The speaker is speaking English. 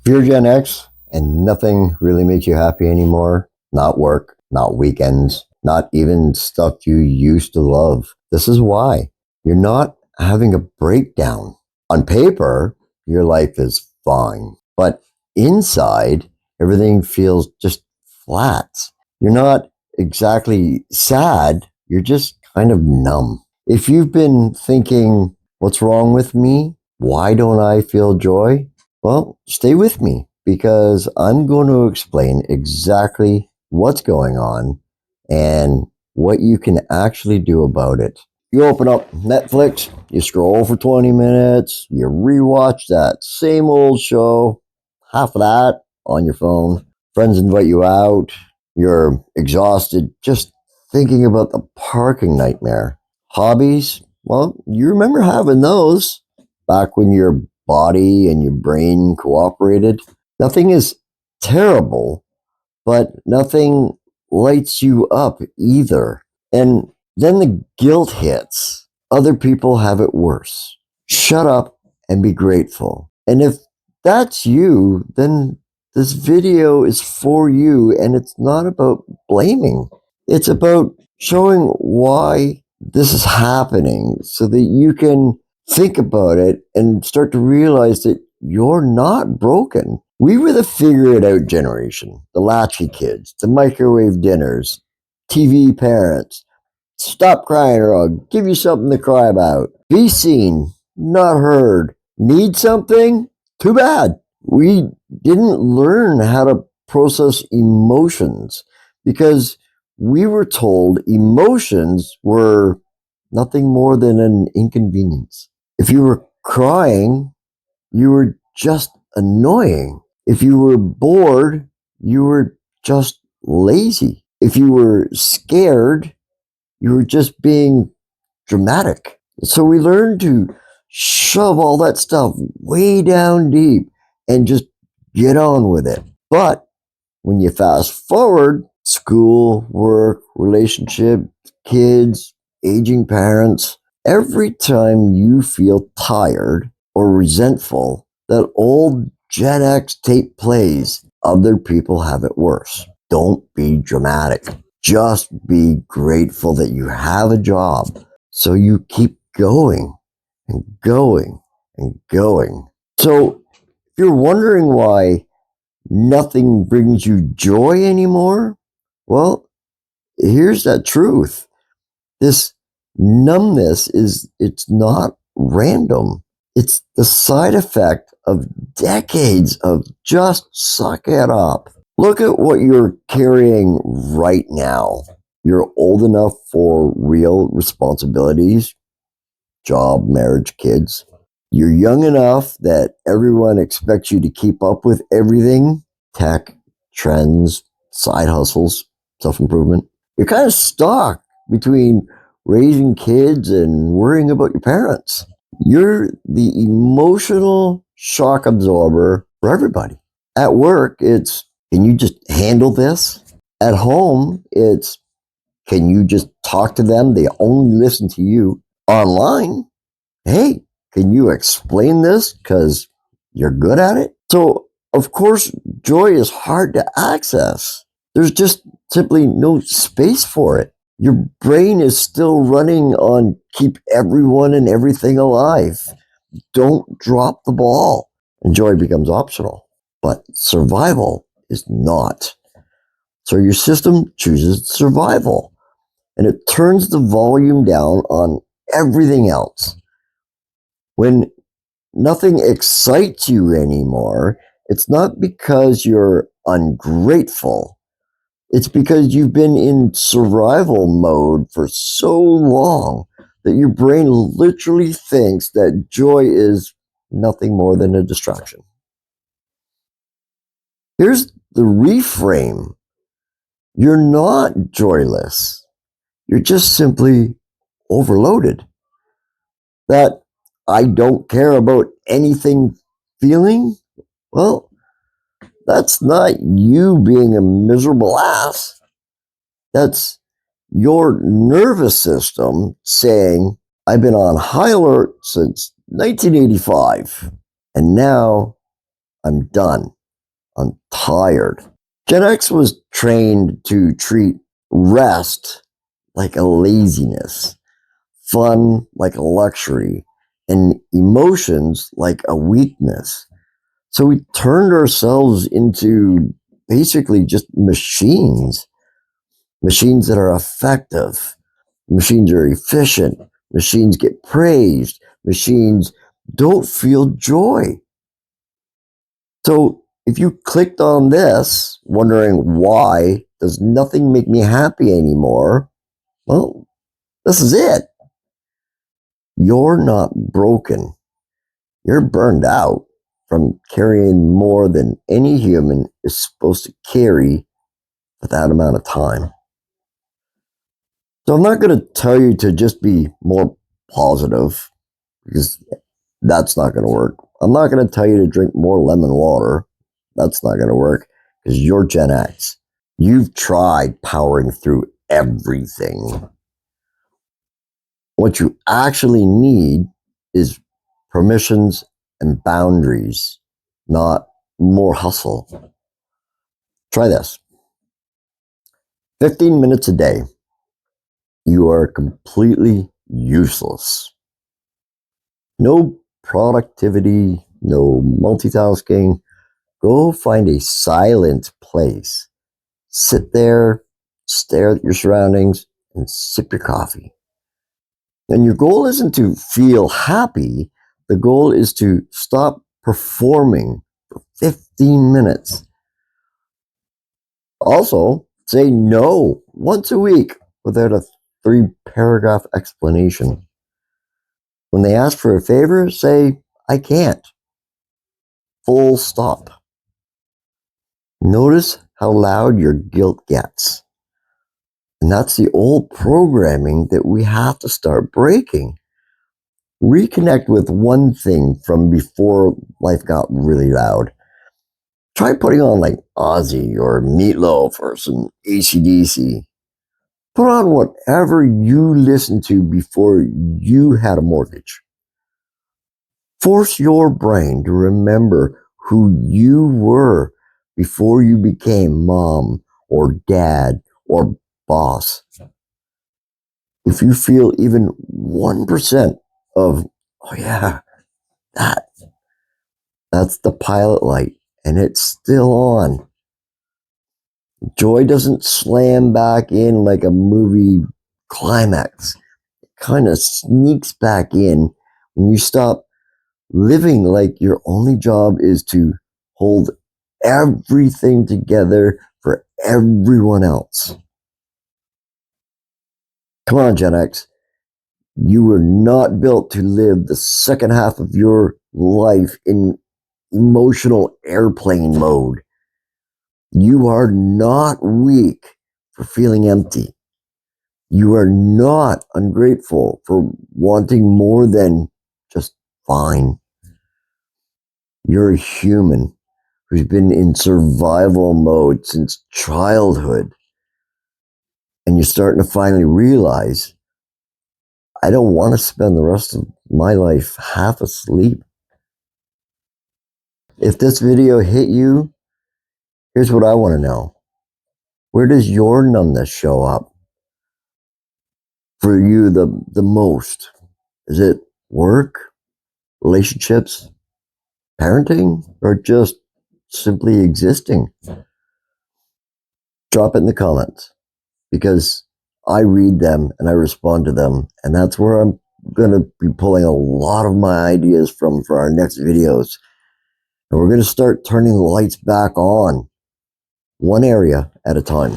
If you're Gen X and nothing really makes you happy anymore, not work, not weekends, not even stuff you used to love, this is why. You're not having a breakdown. On paper, your life is fine, but inside, everything feels just flat. You're not exactly sad, you're just kind of numb. If you've been thinking, what's wrong with me? Why don't I feel joy? Well, stay with me because I'm going to explain exactly what's going on and what you can actually do about it. You open up Netflix, you scroll for 20 minutes, you rewatch that same old show, half of that on your phone. Friends invite you out, you're exhausted just thinking about the parking nightmare. Hobbies, well, you remember having those back when your body and your brain cooperated. Nothing is terrible, but nothing lights you up either. And then the guilt hits. Other people have it worse. Shut up and be grateful. And if that's you, then this video is for you, and it's not about blaming. It's about showing why this is happening so that you can think about it and start to realize that you're not broken. We were the figure it out generation, the latchkey kids, the microwave dinners, TV parents. Stop crying or I'll give you something to cry about. Be seen, not heard. Need something? Too bad. We didn't learn how to process emotions because we were told emotions were nothing more than an inconvenience. If you were crying, you were just annoying. If you were bored, you were just lazy. If you were scared, you were just being dramatic. So we learned to shove all that stuff way down deep and just get on with it. But when you fast forward, school, work, relationship, kids, aging parents, every time you feel tired or resentful, that old Gen X tape plays. Other people have it worse. Don't be dramatic. Just be grateful that you have a job so you keep going and going and going. So if you're wondering why nothing brings you joy anymore, well, here's that truth. This numbness it's not random. It's the side effect of decades of just suck it up. Look at what you're carrying right now. You're old enough for real responsibilities, job, marriage, kids. You're young enough that everyone expects you to keep up with everything, tech, trends, side hustles, self-improvement. You're kind of stuck between raising kids and worrying about your parents. You're the emotional shock absorber for everybody. At work, it's, can you just handle this? At home, it's, can you just talk to them? They only listen to you. Online, hey, can you explain this because you're good at it? So, of course, joy is hard to access. There's just simply no space for it. Your brain is still running on keep everyone and everything alive. Don't drop the ball. And joy becomes optional. But survival is not. So your system chooses survival. And it turns the volume down on everything else. When nothing excites you anymore, it's not because you're ungrateful. It's because you've been in survival mode for so long that your brain literally thinks that joy is nothing more than a distraction. Here's the reframe. You're not joyless. You're just simply overloaded. That I don't care about anything feeling, well, that's not you being a miserable ass. That's your nervous system saying, I've been on high alert since 1985, and now I'm done. I'm tired. Gen X was trained to treat rest like a laziness, fun like a luxury, and emotions like a weakness. So we turned ourselves into basically just machines, machines that are effective, machines are efficient, machines get praised, machines don't feel joy. So if you clicked on this, wondering why does nothing make me happy anymore, well, this is it. You're not broken. You're burned out from carrying more than any human is supposed to carry for that amount of time. So I'm not going to tell you to just be more positive because that's not going to work. I'm not going to tell you to drink more lemon water. That's not going to work because you're Gen X. You've tried powering through everything. What you actually need is permissions and boundaries, not more hustle. Try this. 15 minutes a day. You are completely useless. No productivity, no multitasking. Go find a silent place. Sit there, stare at your surroundings, and sip your coffee. And your goal isn't to feel happy. The goal is to stop performing for 15 minutes. Also, say no once a week without a 3-paragraph explanation. When they ask for a favor, say, I can't. Full stop. Notice how loud your guilt gets. And that's the old programming that we have to start breaking. Reconnect with one thing from before life got really loud. Try putting on like Ozzy or Meatloaf or some AC/DC. Put on whatever you listened to before you had a mortgage. Force your brain to remember who you were before you became mom or dad or boss. If you feel even 1% of, oh yeah, that's the pilot light and it's still on. Joy doesn't slam back in like a movie climax. It kind of sneaks back in when you stop living like your only job is to hold everything together for everyone else. Come on, Gen X. You were not built to live the second half of your life in emotional airplane mode. You are not weak for feeling empty. You are not ungrateful for wanting more than just fine. You're a human who's been in survival mode since childhood. And you're starting to finally realize, I don't want to spend the rest of my life half asleep. If this video hit you, here's what I want to know. Where does your numbness show up for you the most? Is it work, relationships, parenting, or just simply existing? Drop it in the comments because I read them and I respond to them. And that's where I'm going to be pulling a lot of my ideas from for our next videos. And we're going to start turning the lights back on, one area at a time.